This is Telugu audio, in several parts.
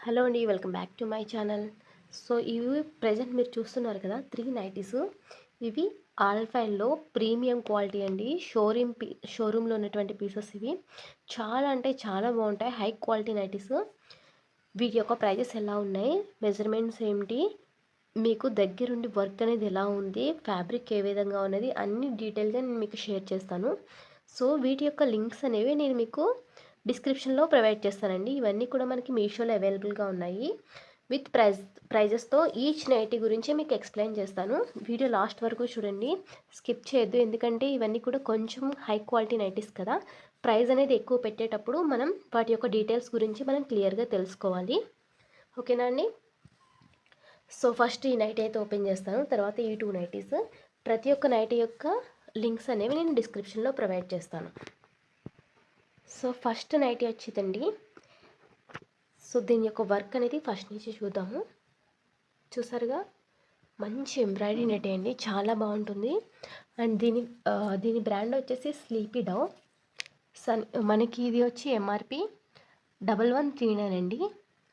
హలో అండి, welcome back to my channel. So ఇవి ప్రజెంట్ మీరు చూస్తున్నారు కదా 3 నైటీస్. ఇవి ఆల్ఫైన్లో ప్రీమియం క్వాలిటీ అండి. షోరూంలో ఉన్నటువంటి పీసెస్ ఇవి. చాలా అంటే చాలా బాగుంటాయి. High quality nighties. వీటి యొక్క ప్రైజెస్ ఎలా ఉన్నాయి, మెజర్మెంట్స్ ఏమిటి, మీకు దగ్గరుండి వర్క్ అనేది ఎలా ఉంది, ఫ్యాబ్రిక్ ఏ విధంగా ఉన్నది, అన్ని డీటెయిల్గా నేను మీకు షేర్ చేస్తాను. సో వీటి యొక్క లింక్స్ అనేవి నేను మీకు డిస్క్రిప్షన్లో ప్రొవైడ్ చేస్తానండి. ఇవన్నీ కూడా మనకి మీషోలో అవైలబుల్గా ఉన్నాయి. విత్ ప్రైజెస్తో ఈచ్ నైటీ గురించి మీకు ఎక్స్ప్లెయిన్ చేస్తాను. వీడియో లాస్ట్ వరకు చూడండి, స్కిప్ చేయొద్దు. ఎందుకంటే ఇవన్నీ కూడా కొంచెం హై క్వాలిటీ నైటీస్ కదా. ప్రైస్ అనేది ఎక్కువ పెట్టేటప్పుడు మనం వాటి యొక్క డీటెయిల్స్ గురించి మనం క్లియర్గా తెలుసుకోవాలి. ఓకేనా అండి? సో ఫస్ట్ ఈ నైటీ అయితే ఓపెన్ చేస్తాను, తర్వాత ఈ 2 నైటీస్. ప్రతి ఒక్క నైటీ యొక్క లింక్స్ అనేవి నేను డిస్క్రిప్షన్లో ప్రొవైడ్ చేస్తాను. సో ఫస్ట్ నైటీ వచ్చిందండి. సో దీని యొక్క వర్క్ అనేది ఫస్ట్ నుంచి చూద్దాము. చూసారుగా, మంచి ఎంబ్రాయిడరీ నైటీ అండి, చాలా బాగుంటుంది. అండ్ దీని బ్రాండ్ వచ్చేసి స్లీపీ డవ్. మనకి ఇది వచ్చి ఎంఆర్పి 1139 అండి.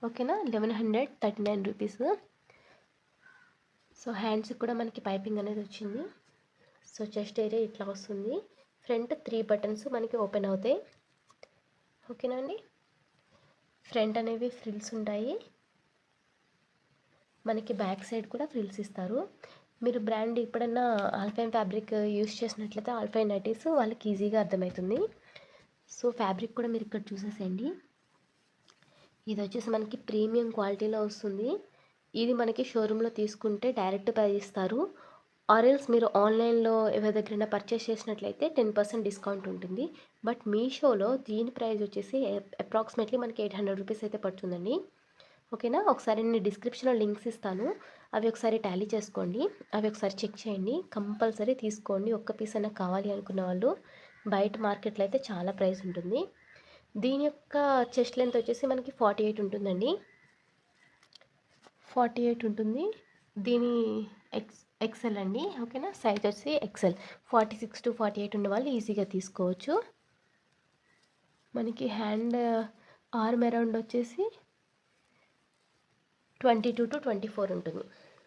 ఓకేనా, 1139 రూపీస్. సో హ్యాండ్స్కి కూడా మనకి పైపింగ్ అనేది వచ్చింది. సో చెస్ట్ ఏరియా ఇట్లా వస్తుంది. ఫ్రంట్ 3 బటన్స్ మనకి ఓపెన్ అవుతాయి. ఓకేనా అండి? ఫ్రంట్ అనేవి ఫ్రిల్స్ ఉంటాయి. మనకి బ్యాక్ సైడ్ కూడా ఫ్రిల్స్ ఇస్తారు. మీరు బ్రాండ్ ఎప్పుడన్నా ఆల్ఫైన్ ఫ్యాబ్రిక్ యూస్ చేసినట్లయితే ఆల్ఫైన్ నైటీస్ వాళ్ళకి ఈజీగా అర్థమవుతుంది. సో ఫ్యాబ్రిక్ కూడా మీరు ఇక్కడ చూసేసేయండి. ఇది వచ్చేసి మనకి ప్రీమియం క్వాలిటీలో వస్తుంది. ఇది మనకి షోరూంలో తీసుకుంటే డైరెక్ట్ ప్రైస్ ఇస్తారు. ఆర్ఎల్స్ మీరు ఆన్లైన్లో ఎవరి దగ్గరైనా పర్చేస్ చేసినట్లయితే 10% డిస్కౌంట్ ఉంటుంది. బట్ మీషోలో దీని ప్రైస్ వచ్చేసి అప్రాక్సిమేట్లీ మనకి 800 రూపీస్ అయితే పడుతుందండి. ఓకేనా? ఒకసారి నేను డిస్క్రిప్షన్లో లింక్స్ ఇస్తాను, అవి ఒకసారి టాలీ చేసుకోండి. అవి ఒకసారి చెక్ చేయండి, కంపల్సరీ తీసుకోండి. ఒక్క పీస్ అయినా కావాలి అనుకున్న వాళ్ళు. బయట మార్కెట్లో అయితే చాలా ప్రైస్ ఉంటుంది. దీని యొక్క చెస్ట్ లెంత్ వచ్చేసి మనకి 48 ఉంటుందండి. 48 ఉంటుంది. దీని ఎక్సెల్ అండి. ఓకేనా, సైజ్ వచ్చి ఎక్సెల్. 46 to 48 ఉన్న వాళ్ళు ఈజీగా తీసుకోవచ్చు. మనకి హ్యాండ్ ఆర్మ్ అరౌండ్ వచ్చేసి 22 to 24 ఉంటుంది.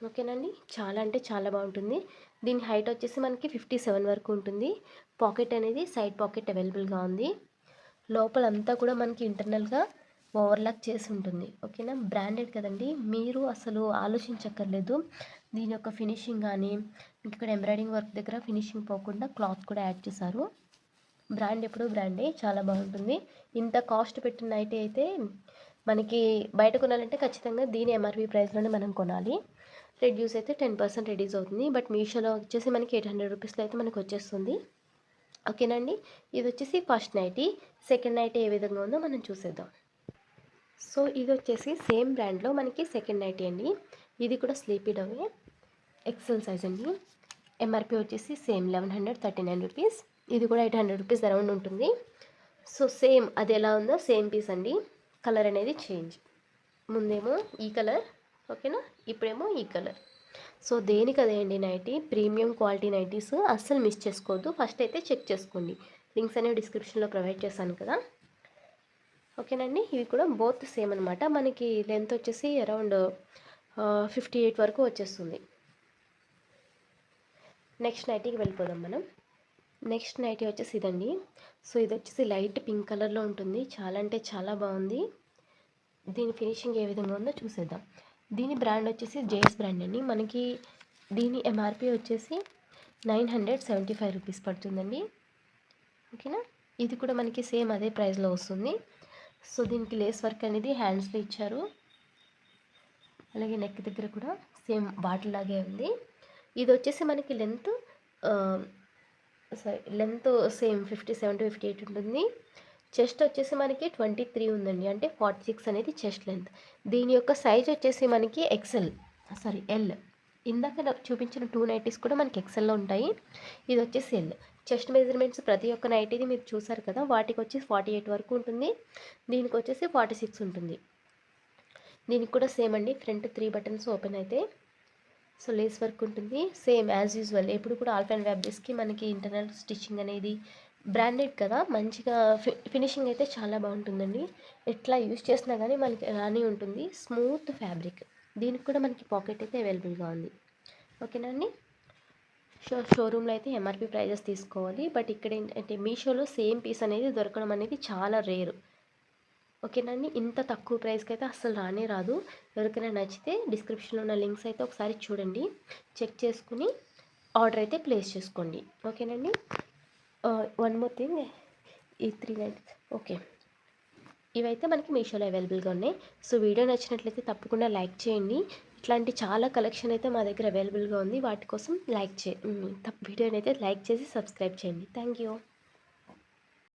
ఓకేనండి, చాలా అంటే చాలా బాగుంటుంది. దీని హైట్ వచ్చేసి మనకి 57 వరకు ఉంటుంది. పాకెట్ అనేది సైడ్ పాకెట్ అవైలబుల్గా ఉంది. లోపలంతా కూడా మనకి ఇంటర్నల్గా ఓవర్లాక్ చేసి ఉంటుంది. ఓకేనా, బ్రాండెడ్ కదండి, మీరు అసలు ఆలోచించక్కర్లేదు. దీని యొక్క ఫినిషింగ్ కానీ ఇక్కడ ఎంబ్రాయిడింగ్ వర్క్ దగ్గర ఫినిషింగ్ పోకుండా క్లాత్ కూడా యాడ్ చేశారు. బ్రాండ్ ఎప్పుడు బ్రాండే, చాలా బాగుంటుంది. ఇంత కాస్ట్ పెట్టిన నైటీ అయితే మనకి బయట కొనాలంటే ఖచ్చితంగా దీని ఎంఆర్పి ప్రైస్లోనే మనం కొనాలి. రెడ్యూస్ అయితే 10% రెడ్యూస్ అవుతుంది. బట్ మీషోలో వచ్చేసి మనకి 800 రూపీస్లో అయితే మనకు వచ్చేస్తుంది. ఓకేనండి, ఇది వచ్చేసి ఫస్ట్ నైటీ. సెకండ్ నైటీ ఏ విధంగా ఉందో మనం చూసేద్దాం. సో ఇది వచ్చేసి సేమ్ బ్రాండ్లో మనకి సెకండ్ నైటీ అండి. ఇది కూడా స్లీపీ డవే, ఎక్సెల్ సైజ్ అండి. ఎంఆర్పి వచ్చేసి సేమ్ 1139 రూపీస్. ఇది కూడా 800 రూపీస్ అరౌండ్ ఉంటుంది. సో సేమ్ అది ఎలా ఉందో సేమ్ పీస్ అండి. కలర్ అనేది చేంజ్, ముందేమో ఈ కలర్, ఓకేనా, ఇప్పుడేమో ఈ కలర్. సో దేనికి అదేండి నైటీ, ప్రీమియం క్వాలిటీ నైటీస్ అస్సలు మిస్ చేసుకోవద్దు. ఫస్ట్ అయితే చెక్ చేసుకోండి, లింక్స్ అనేవి డిస్క్రిప్షన్లో ప్రొవైడ్ చేశాను కదా. ఓకేనండి, ఇవి కూడా బోత్ సేమ్ అనమాట. మనకి లెంత్ వచ్చేసి అరౌండ్ 58 వరకు వచ్చేస్తుంది. నెక్స్ట్ నైటీకి వెళ్ళిపోదాం మనం. నెక్స్ట్ నైటీ వచ్చేసి ఇదండి. సో ఇది వచ్చేసి లైట్ పింక్ కలర్లో ఉంటుంది. చాలా అంటే చాలా బాగుంది. దీని ఫినిషింగ్ ఏ విధంగా ఉందో చూసేద్దాం. దీని బ్రాండ్ వచ్చేసి జేఎస్ బ్రాండ్ అండి. మనకి దీని ఎంఆర్పి వచ్చేసి 975 రూపీస్ పడుతుందండి. ఓకేనా, ఇది కూడా మనకి సేమ్ అదే ప్రైస్లో వస్తుంది. సో దీనికి లేస్ వర్క్ అనేది హ్యాండ్స్లో ఇచ్చారు. అలాగే నెక్ దగ్గర కూడా సేమ్ బాటిల్ లాగే ఉంది. ఇది వచ్చేసి మనకి లెంత్ సేమ్ 57 to 58 ఉంటుంది. చెస్ట్ వచ్చేసి మనకి 23 ఉందండి, అంటే 46 అనేది చెస్ట్ లెంత్. దీని యొక్క సైజ్ వచ్చేసి మనకి ఎల్. ఇందాక చూపించిన 2 నైటీస్ కూడా మనకి ఎక్సెల్లో ఉంటాయి. ఇది వచ్చేసి ఎల్. చెస్ట్ మెజర్మెంట్స్ ప్రతి ఒక్క నైటీది మీరు చూసారు కదా, వాటికి వచ్చి 48 వరకు ఉంటుంది. దీనికి వచ్చేసి 46 ఉంటుంది. దీనికి కూడా సేమ్ అండి, ఫ్రంట్ 3 బటన్స్ ఓపెన్ అయితే. సో లేస్ వర్క్ ఉంటుంది సేమ్ యాజ్ యూజువల్. ఎప్పుడు కూడా ఆల్ఫైన్ ఫ్యాబ్రిక్స్కి మనకి ఇంటర్నల్ స్టిచ్చింగ్ అనేది బ్రాండెడ్ కదా, మంచిగా ఫినిషింగ్ అయితే చాలా బాగుంటుందండి. ఎట్లా యూజ్ చేసినా కానీ మనకి అలానే ఉంటుంది. Smooth fabric. దీనికి కూడా మనకి పాకెట్ అయితే అవైలబుల్గా ఉంది. ఓకేనా అండి. షోరూంలో అయితే ఎంఆర్పి ప్రైజెస్ తీసుకోవాలి. బట్ ఇక్కడ ఏంటంటే మీషోలో సేమ్ పీస్ అనేది దొరకడం అనేది చాలా రేరు. ఓకేనండి. ఇంత తక్కువ ప్రైస్కి అయితే అస్సలు రానే రాదు. ఎవరికైనా నచ్చితే డిస్క్రిప్షన్లో ఉన్న లింక్స్ అయితే ఒకసారి చూడండి, చెక్ చేసుకుని ఆర్డర్ అయితే ప్లేస్ చేసుకోండి. ఓకేనండి. వన్ మోర్ థింగ్, ఈ 390 ఓకే, ఇవైతే మనకి మీషోలో అవైలబుల్గా ఉన్నాయి. సో వీడియో నచ్చినట్లయితే తప్పకుండా లైక్ చేయండి. ఇట్లాంటి చాలా కలెక్షన్ అయితే మా దగ్గర అవైలబుల్గా ఉంది. వాటి కోసం వీడియోని అయితే లైక్ చేసి సబ్స్క్రైబ్ చేయండి. Thank you.